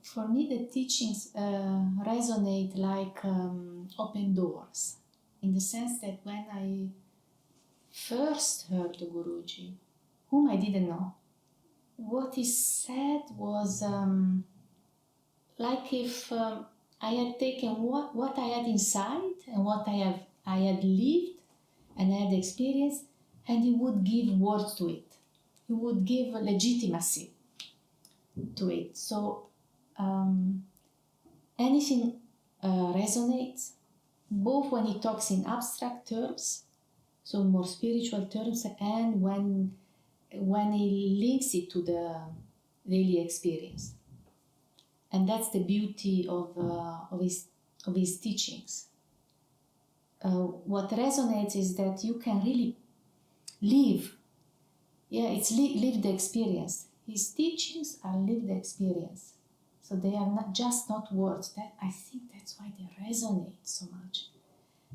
for me, the teachings resonate like open doors, in the sense that when I first heard the Guruji, whom I didn't know, what he said was like if I had taken what I had inside and what I had lived and I had experienced, and he would give words to it. He would give legitimacy to it. So anything resonates, both when he talks in abstract terms, so more spiritual terms, and when he links it to the daily experience. And that's the beauty of his teachings. What resonates is that you can really live. Yeah, it's lived experience. His teachings are lived experience. So they are not words. That I think that's why they resonate so much.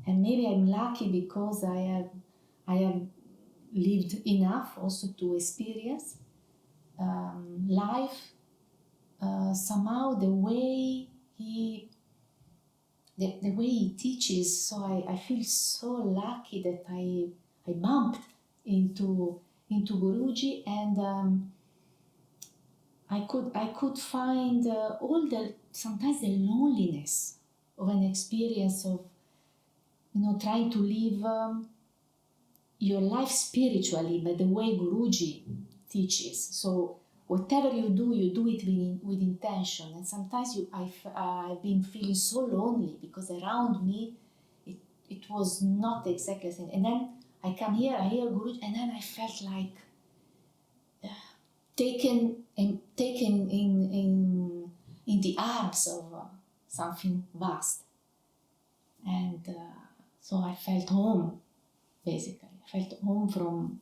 And maybe I'm lucky because I have lived enough also to experience life. Somehow the way he teaches, so I feel so lucky that I bumped into Guruji, and I could find sometimes the loneliness of an experience of trying to live your life spiritually, but the way Guruji teaches. So whatever you do it with intention. And sometimes I've been feeling so lonely because around me it was not exactly the same. And then I come here, I hear Guruji, and then I felt like taken in the arms of something vast. And so I felt home, basically. I felt home from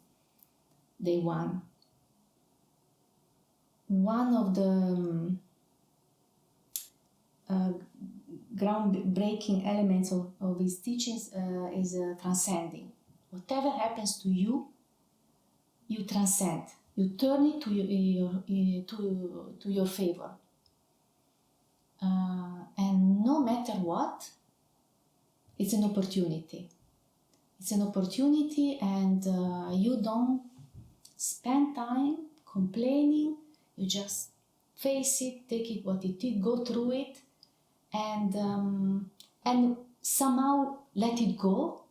day one. One of the groundbreaking elements of his teachings is transcending. Whatever happens to you, you transcend. You turn it to your favor. And no matter what, it's an opportunity. It's an opportunity, and you don't spend time complaining. You just face it, take it what it is, go through it, and somehow let it go,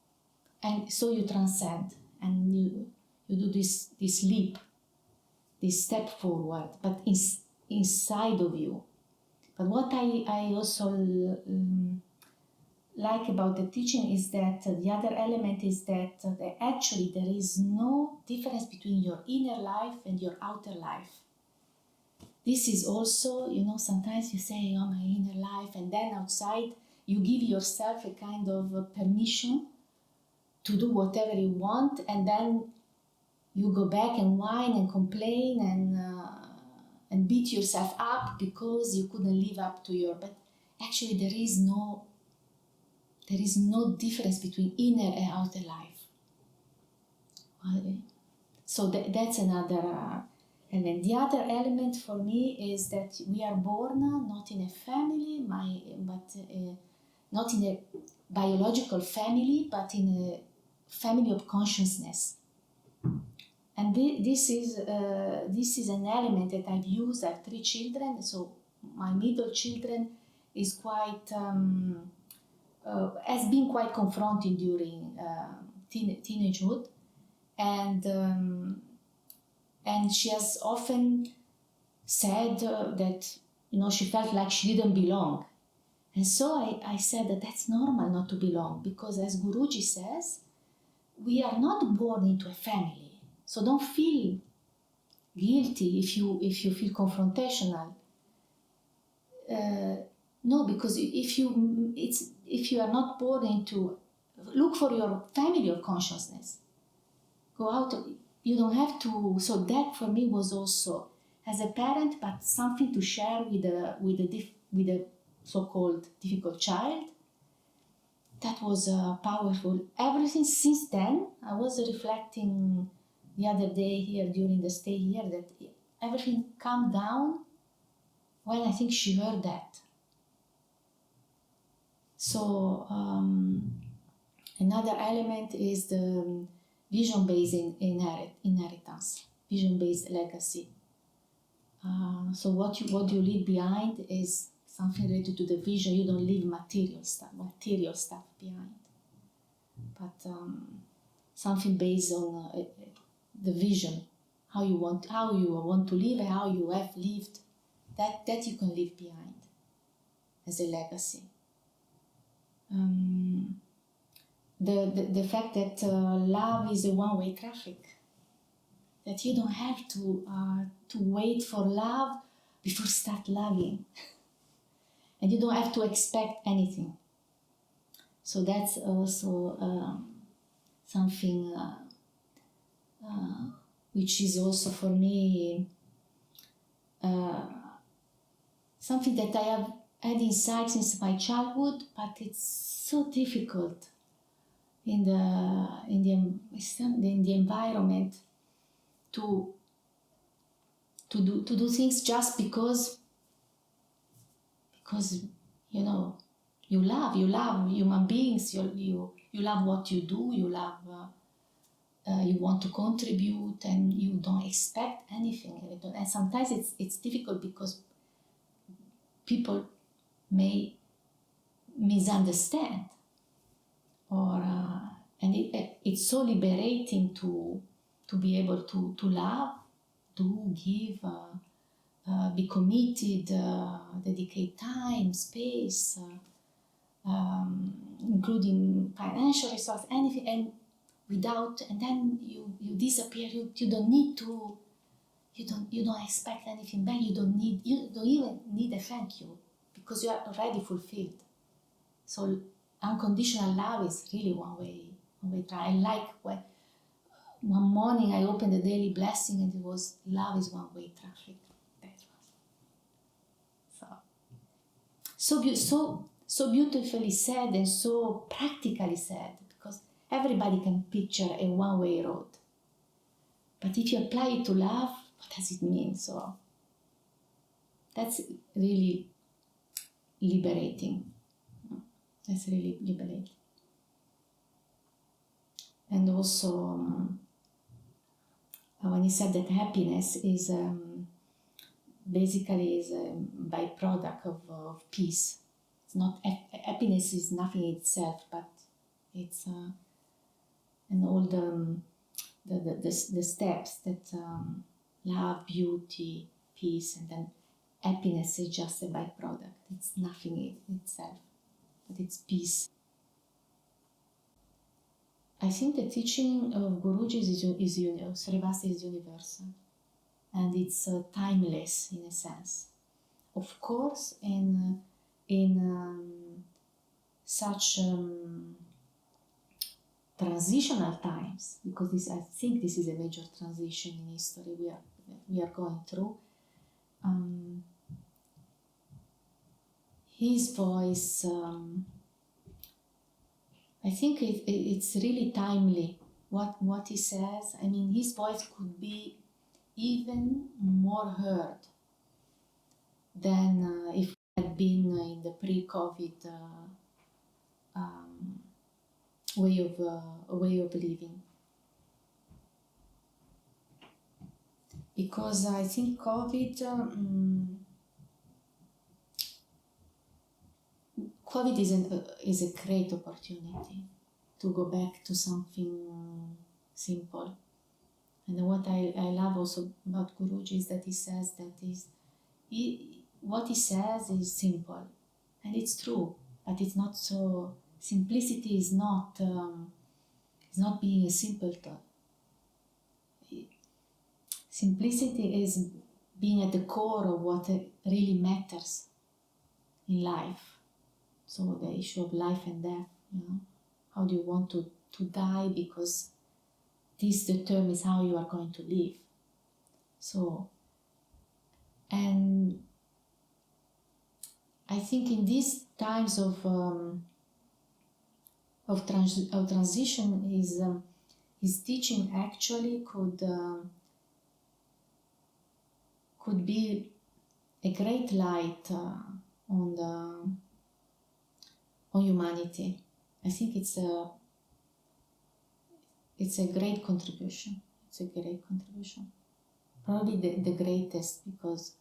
and so you transcend, and you do this leap, this step forward, but inside of you. But what I also like about the teaching is that the other element is that actually there is no difference between your inner life and your outer life. This is also, sometimes you say, oh, my inner life, and then outside you give yourself a kind of permission to do whatever you want, and then you go back and whine and complain and beat yourself up because you couldn't live up to your... But actually there is no difference between inner and outer life. So that's another element. The other element for me is that we are born not in a family, but not in a biological family, but in a family of consciousness. And this is an element that I've used. I have 3 children, so my middle children is quite has been quite confronting during teenagehood, and she has often said that she felt like she didn't belong, and so I said that that's normal not to belong, because as Guruji says, we are not born into a family. So don't feel guilty if you feel confrontational. No, because if you are not born into, look for your family of consciousness. Go out. You don't have to. So that for me was also, as a parent, but something to share with a so-called difficult child. That was powerful. Everything since then, I was reflecting the other day here during the stay here, that everything calmed down when I think she heard that. So another element is the vision-based inheritance, vision-based legacy. So what you leave behind is something related to the vision. You don't leave material stuff behind, but something based on the vision, how you want to live and how you have lived. That you can leave behind as a legacy. The fact that love is a one-way traffic, that you don't have to wait for love before start loving, and you don't have to expect anything. So that's also something which is also for me something that I have had inside since my childhood, but it's so difficult in the environment to do things just because you know you love human beings, you love what you do, you love you want to contribute, and you don't expect anything. And sometimes it's difficult because people may misunderstand, or and it's so liberating to be able to love, to give, be committed, dedicate time, space, including financial resource, anything, and then you disappear. You don't need to. You don't expect anything back. You don't even need a thank you, because you are already fulfilled. So unconditional love is really one way try. I like when one morning I opened the daily blessing and it was love is one way traffic. That was so beautifully said and so practically said, because everybody can picture a one-way road. But if you apply it to love, what does it mean? So that's really liberating. That's really liberating. And also, when he said that happiness is basically is a byproduct of peace. It's not happiness is nothing in itself, but it's and all the steps that love, beauty, peace, and then happiness is just a byproduct. It's nothing in itself, but it's peace. I think the teaching of Guruji is universal, and it's timeless in a sense. Of course, in such transitional times, because I think this is a major transition in history we are going through. His voice, I think it's really timely what he says. I mean, his voice could be even more heard than if it had been in the pre-COVID way of living. Because I think COVID is a great opportunity to go back to something simple. And what I love also about Guruji is that he says that what he says is simple, and it's true, but it's not so. Simplicity is not being a simpleton. Simplicity is being at the core of what really matters in life. So the issue of life and death, how do you want to die, because this determines how you are going to live. So, and I think in these times of transition, his teaching actually could be a great light on humanity. I think it's a great contribution. It's a great contribution. Probably the greatest, because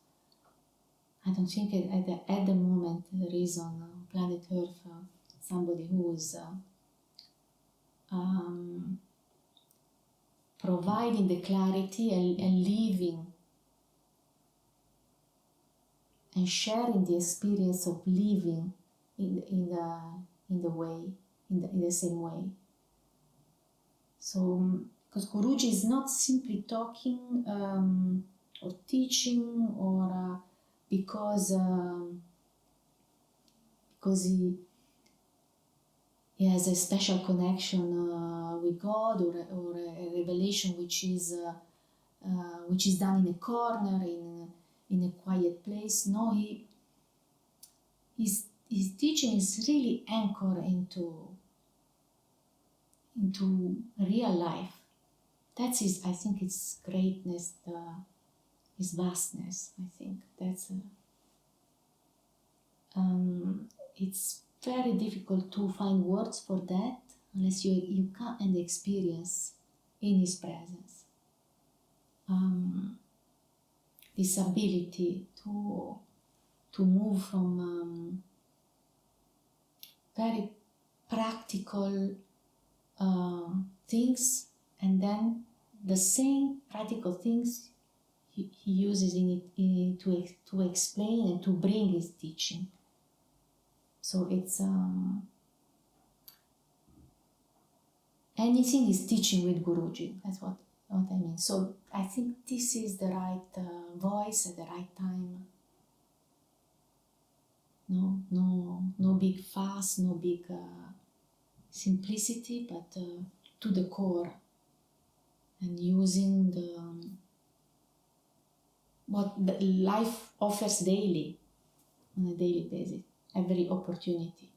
I don't think at the moment there is on planet Earth somebody who is providing the clarity and living and sharing the experience of living in the same way. So, because Guruji is not simply talking or teaching or because he has a special connection with God or a revelation which is done in a corner in a quiet place. No, his teaching is really anchored into real life. That's his, I think, its greatness, his vastness. I think that's it's very difficult to find words for that unless you come and experience in his presence this ability to move from very practical things, and then the same practical things he uses to explain and to bring his teaching. So it's anything is teaching with Guruji. That's what I mean. So I think this is the right voice at the right time. No big fuss, no big simplicity, but to the core, and using what the life offers daily, on a daily basis, every opportunity.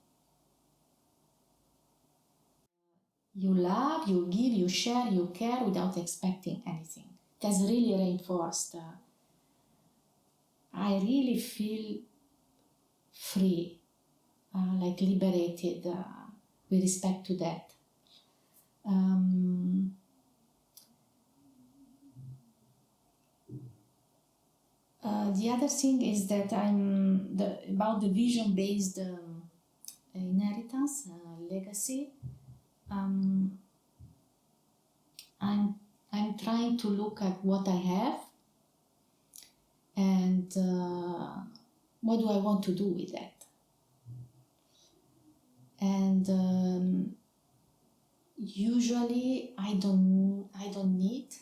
You love, you give, you share, you care without expecting anything. That's really reinforced. I really feel free, like liberated with respect to that. The other thing is that about the vision-based inheritance, legacy. I'm trying to look at what I have and what do I want to do with that. And usually I don't need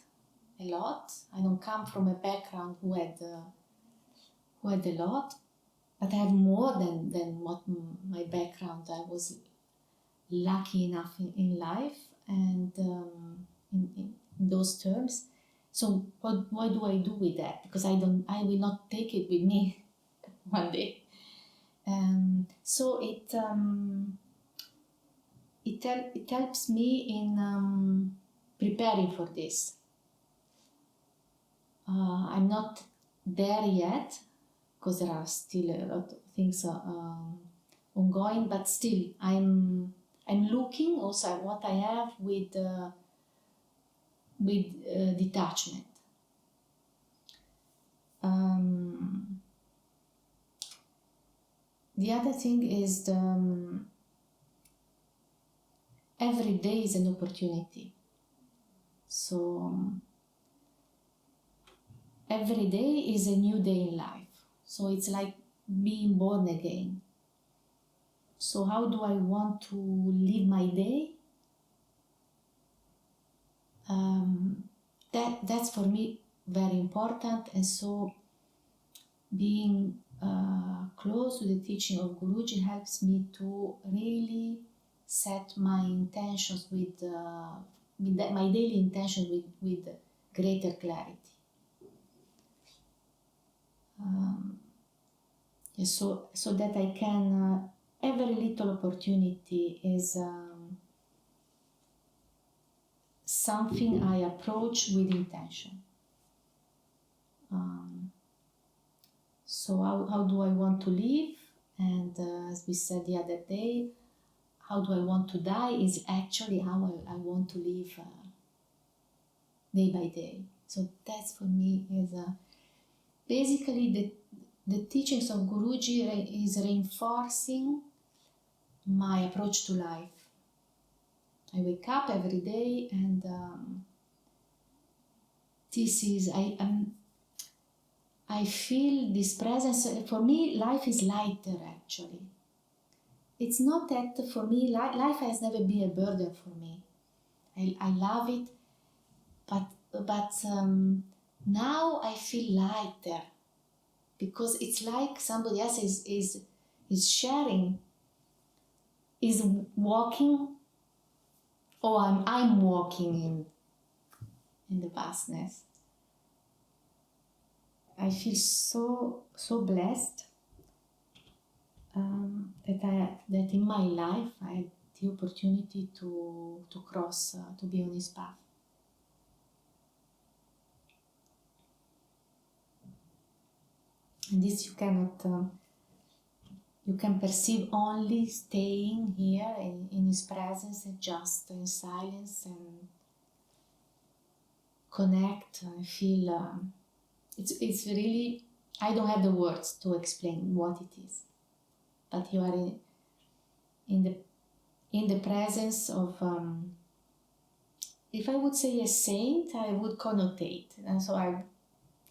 a lot. I don't come from a background who had a lot, but I have more than what my background. I was lucky enough in life, and in those terms. So what do I do with that? Because I will not take it with me one day. So it helps me in preparing for this. I'm not there yet because there are still a lot of things ongoing, but still I'm looking also at what I have with detachment. The other thing is every day is an opportunity. So every day is a new day in life. So it's like being born again. So how do I want to live my day? That's for me very important. And so being close to the teaching of Guruji helps me to really set my intentions with my daily intentions with greater clarity. So that I can, every little opportunity is something I approach with intention. So how do I want to live? And as we said the other day, how do I want to die is actually how I want to live day by day. So that's for me is basically the teachings of Guruji is reinforcing my approach to life. I wake up every day and this is, I feel this presence. For me, life is lighter actually. It's not that for me, life has never been a burden for me. I love it, but now I feel lighter because it's like somebody else is sharing, is walking, or I'm walking in the vastness. I feel so blessed that in my life I had the opportunity to cross, to be on his path. And this you cannot, you can perceive only staying here in his presence and just in silence and connect and feel. It's really, I don't have the words to explain what it is, but you are in the presence of, if I would say a saint, I would connotate, and so I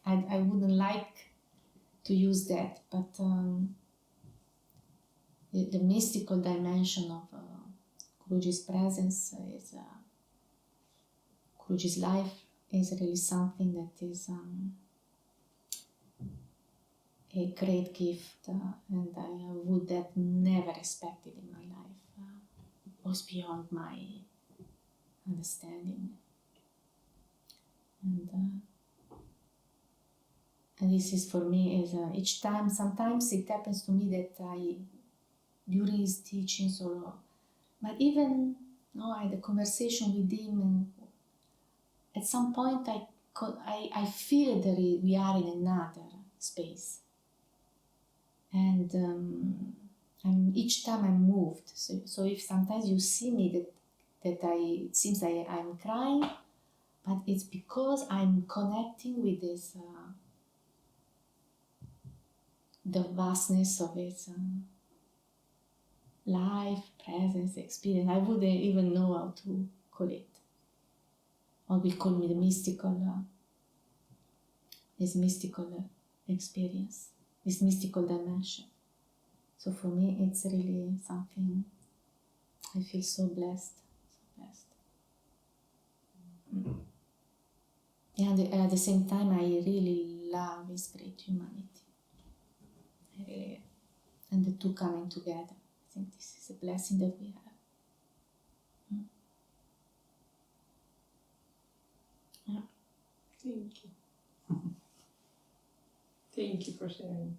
wouldn't like to use that, but the mystical dimension of Guruji's presence is, Guruji's life is really something that is a great gift, and I would have never expected in my life. It was beyond my understanding. And this is for me is each time, sometimes it happens to me that I, during his teachings but even I had a conversation with him, and at some point I feel that we are in another space. And each time I'm moved. So if sometimes you see me that it seems I'm crying, but it's because I'm connecting with this, the vastness of its life, presence, experience. I wouldn't even know how to call it. Or we call me the mystical, this mystical experience, this mystical dimension. So for me, it's really something, I feel so blessed, so blessed. And at the same time, I really love his great humanity. I really, and the two coming together. I think this is a blessing that we have. Yeah. Thank you. Thank you for sharing.